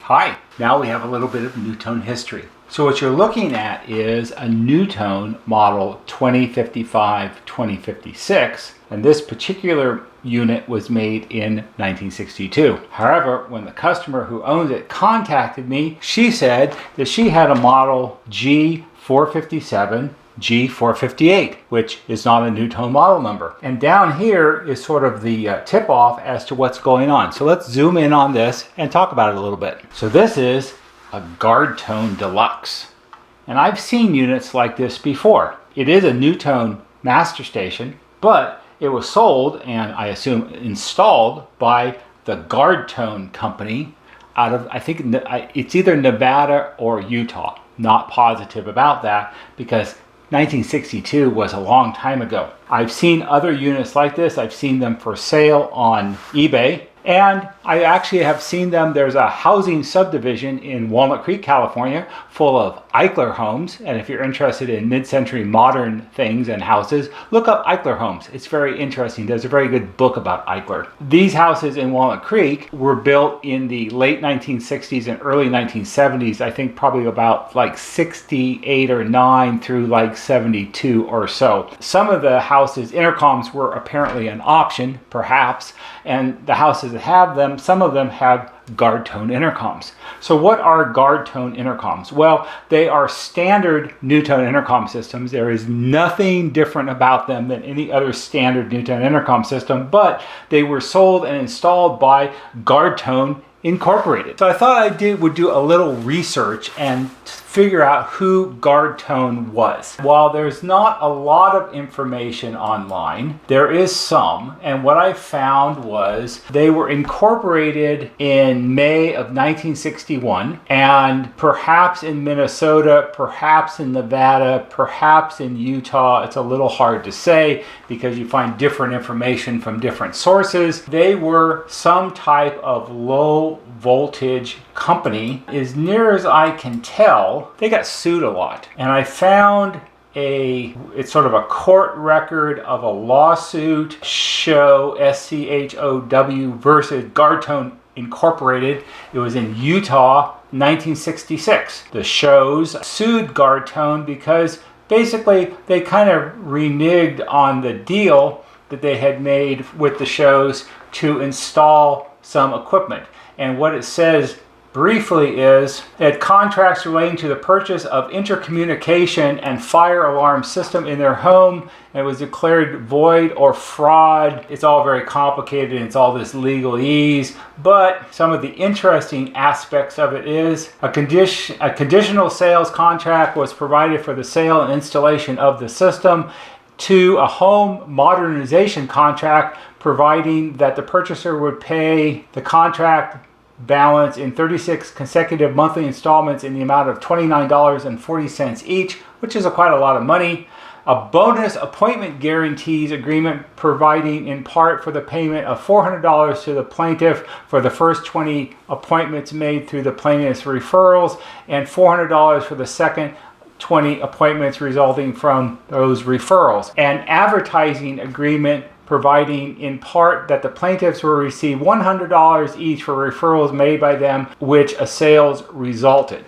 Hi, now we have a little bit of NuTone history. So what you're looking at is a NuTone model 2055-2056, and this particular unit was made in 1962. However, when the customer who owns it contacted me, she said that she had a model G457, G458, which is not a NuTone model number. And down here is sort of the tip-off as to what's going on. So let's zoom in on this and talk about it a little bit. So this is a Guardtone Deluxe. And I've seen units like this before. It is a NuTone master station, but it was sold and I assume installed by the Guardtone company out of, I think it's either Nevada or Utah. Not positive about that because 1962 was a long time ago. I've seen other units like this. I've seen them for sale on eBay. And I actually have seen them. There's a housing subdivision in Walnut Creek, California, full of Eichler homes. And if you're interested in mid-century modern things and houses, look up Eichler homes. It's very interesting. There's a very good book about Eichler. These houses in Walnut Creek were built in the late 1960s and early 1970s. I think probably about like 68 or 9 through like 72 or so. Some of the houses, intercoms were apparently an option, perhaps, and the houses that have them, some of them have Guardtone intercoms. So what are Guardtone intercoms? Well, they are standard NuTone intercom systems. There is nothing different about them than any other standard NuTone intercom system, but they were sold and installed by Guardtone Incorporated. So I thought I would do a little research and figure out who Guardtone was. While there's not a lot of information online, there is some, and what I found was they were incorporated in May of 1961, and perhaps in Minnesota, perhaps in Nevada, perhaps in Utah. It's a little hard to say because you find different information from different sources. They were some type of low voltage company. As near as I can tell, they got sued a lot. And I found it's sort of a court record of a lawsuit, SCHOW, SCHOW versus Guardtone Incorporated. It was in Utah, 1966. The SCHOWs sued Guardtone because basically they kind of reneged on the deal that they had made with the SCHOWs to install some equipment. And what it says briefly is that contracts relating to the purchase of intercommunication and fire alarm system in their home, and it was declared void or fraud. It's all very complicated and it's all this legalese, but some of the interesting aspects of it is a conditional sales contract was provided for the sale and installation of the system, to a home modernization contract providing that the purchaser would pay the contract balance in 36 consecutive monthly installments in the amount of $29.40 each, which is quite a lot of money. A bonus appointment guarantees agreement providing in part for the payment of $400 to the plaintiff for the first 20 appointments made through the plaintiff's referrals and $400 for the second 20 appointments resulting from those referrals. An advertising agreement providing in part that the plaintiffs will receive $100 each for referrals made by them, which a sales resulted.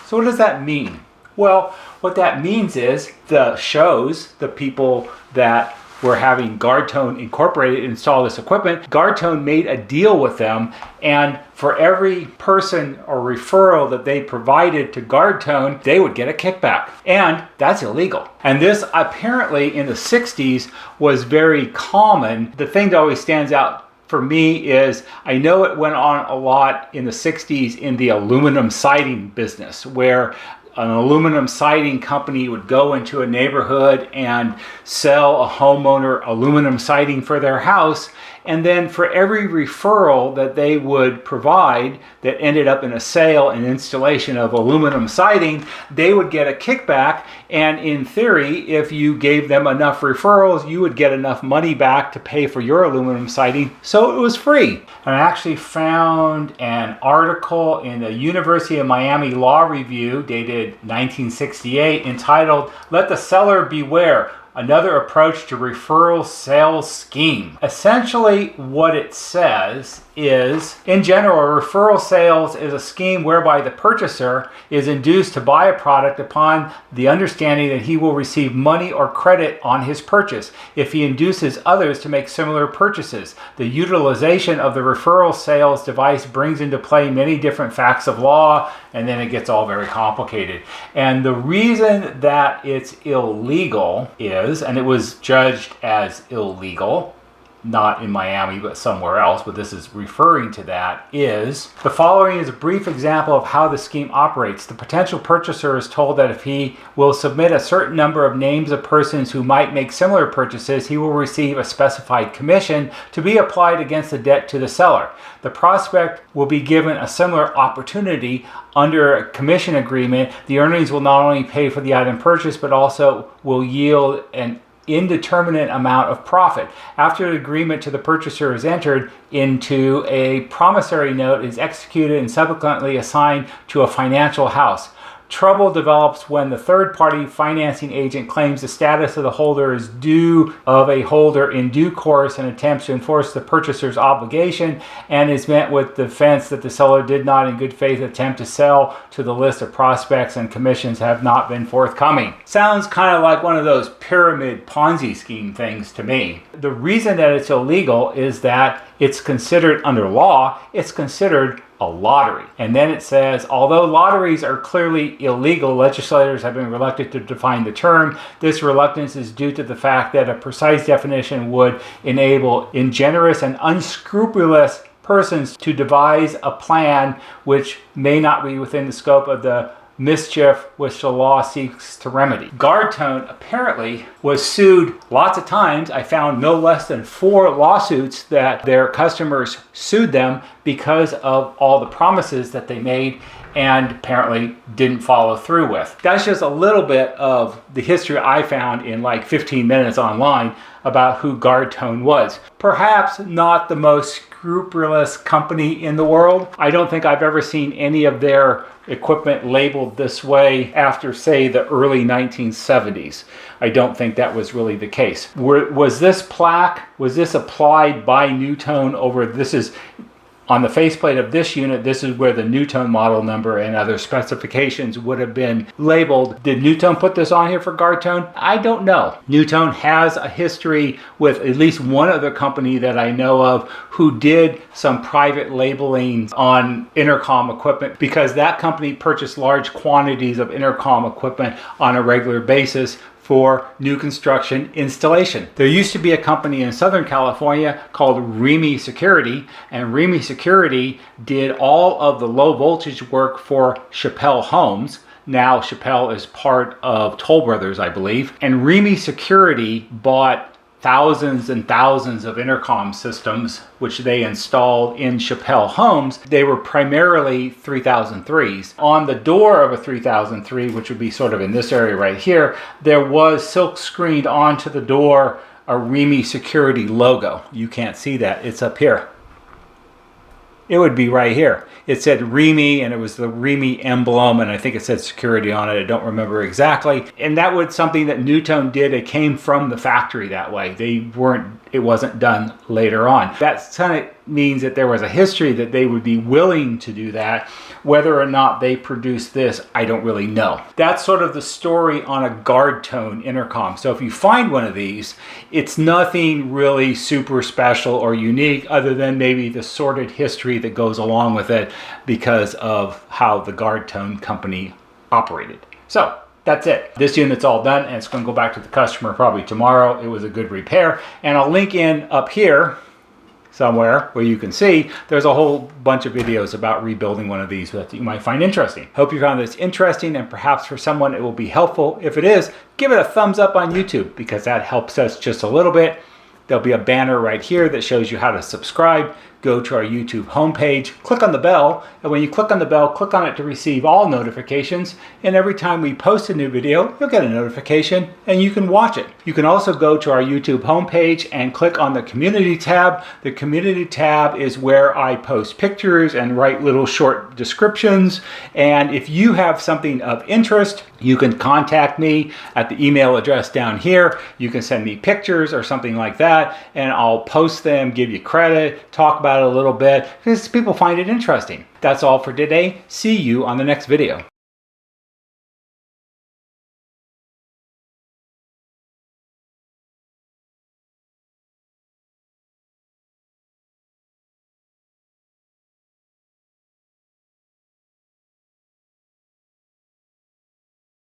So what does that mean? Well, what that means is the SCHOWs, the people that were having Guardtone Incorporated install this equipment, Guardtone made a deal with them, and for every person or referral that they provided to Guardtone, they would get a kickback. And that's illegal. And this apparently in the 60s was very common. The thing that always stands out for me is I know it went on a lot in the 60s in the aluminum siding business, where an aluminum siding company would go into a neighborhood and sell a homeowner aluminum siding for their house. And then for every referral that they would provide that ended up in a sale and installation of aluminum siding, they would get a kickback. And in theory, if you gave them enough referrals, you would get enough money back to pay for your aluminum siding. So it was free. And I actually found an article in the University of Miami Law Review dated 1968 entitled, "Let the Seller Beware. another approach to referral sales scheme. Essentially what it says is, in general, referral sales is a scheme whereby the purchaser is induced to buy a product upon the understanding that he will receive money or credit on his purchase if he induces others to make similar purchases. The utilization of the referral sales device brings into play many different facts of law, and then it gets all very complicated. And the reason that it's illegal is, and it was judged as illegal, not in Miami, but somewhere else, but this is referring to that, is the following is a brief example of how the scheme operates. The potential purchaser is told that if he will submit a certain number of names of persons who might make similar purchases, he will receive a specified commission to be applied against the debt to the seller. The prospect will be given a similar opportunity under a commission agreement. The earnings will not only pay for the item purchased, but also will yield an indeterminate amount of profit. After the agreement to the purchaser is entered into, a promissory note is executed and subsequently assigned to a financial house. Trouble develops when the third-party financing agent claims the status of the holder is due of a holder in due course and attempts to enforce the purchaser's obligation, and is met with defense that the seller did not in good faith attempt to sell to the list of prospects and commissions have not been forthcoming. Sounds kind of like one of those pyramid Ponzi scheme things to me. The reason that it's illegal is that it's considered, under law, it's considered a lottery. And then it says, although lotteries are clearly illegal, legislators have been reluctant to define the term. This reluctance is due to the fact that a precise definition would enable ingenuous and unscrupulous persons to devise a plan which may not be within the scope of the mischief which the law seeks to remedy. Guardtone apparently was sued lots of times. I found no less than 4 lawsuits that their customers sued them because of all the promises that they made and apparently didn't follow through with. That's just a little bit of the history I found in like 15 minutes online about who Guardtone was. Perhaps not the most scrupulous company in the world. I don't think I've ever seen any of their equipment labeled this way after, say, the early 1970s. I don't think that was really the case. Was this plaque, was this applied by NuTone over, this is on the faceplate of this unit, this is where the NuTone model number and other specifications would have been labeled. Did NuTone put this on here for Guardtone? I don't know. NuTone has a history with at least one other company that I know of who did some private labeling on intercom equipment, because that company purchased large quantities of intercom equipment on a regular basis for new construction installation. There used to be a company in Southern California called Remy Security, and Remy Security did all of the low voltage work for Chappell Homes. Now Chappell is part of Toll Brothers, I believe. And Remy Security bought thousands and thousands of intercom systems, which they installed in Chappell Homes. They were primarily 3003s. On the door of a 3003, which would be sort of in this area right here, there was silk screened onto the door a Remy Security logo. You can't see that, it's up here. It would be right here. It said Remy, and it was the Remy emblem, and I think it said security on it. I don't remember exactly. And that was something that NuTone did. It came from the factory that way. It wasn't done later on. That kind of means that there was a history that they would be willing to do that. Whether or not they produced this, I don't really know. That's sort of the story on a Guardtone intercom. So if you find one of these, it's nothing really super special or unique other than maybe the sordid history that goes along with it because of how the Guardtone company operated. So that's it. This unit's all done, and it's going to go back to the customer probably tomorrow. It was a good repair, and I'll link in up here somewhere where you can see there's a whole bunch of videos about rebuilding one of these that you might find interesting. Hope you found this interesting, and perhaps for someone it will be helpful. If it is, give it a thumbs up on YouTube, because that helps us just a little bit. There'll be a banner right here that shows you how to subscribe. go to our YouTube homepage, click on the bell, and when you click on the bell, click on it to receive all notifications, and every time we post a new video, you'll get a notification and you can watch it. You can also go to our YouTube homepage and click on the Community tab. The Community tab is where I post pictures and write little short descriptions, and if you have something of interest, you can contact me at the email address down here. You can send me pictures or something like that, and I'll post them, give you credit, talk about it a little bit, because people find it interesting. That's all for today. See you on the next video.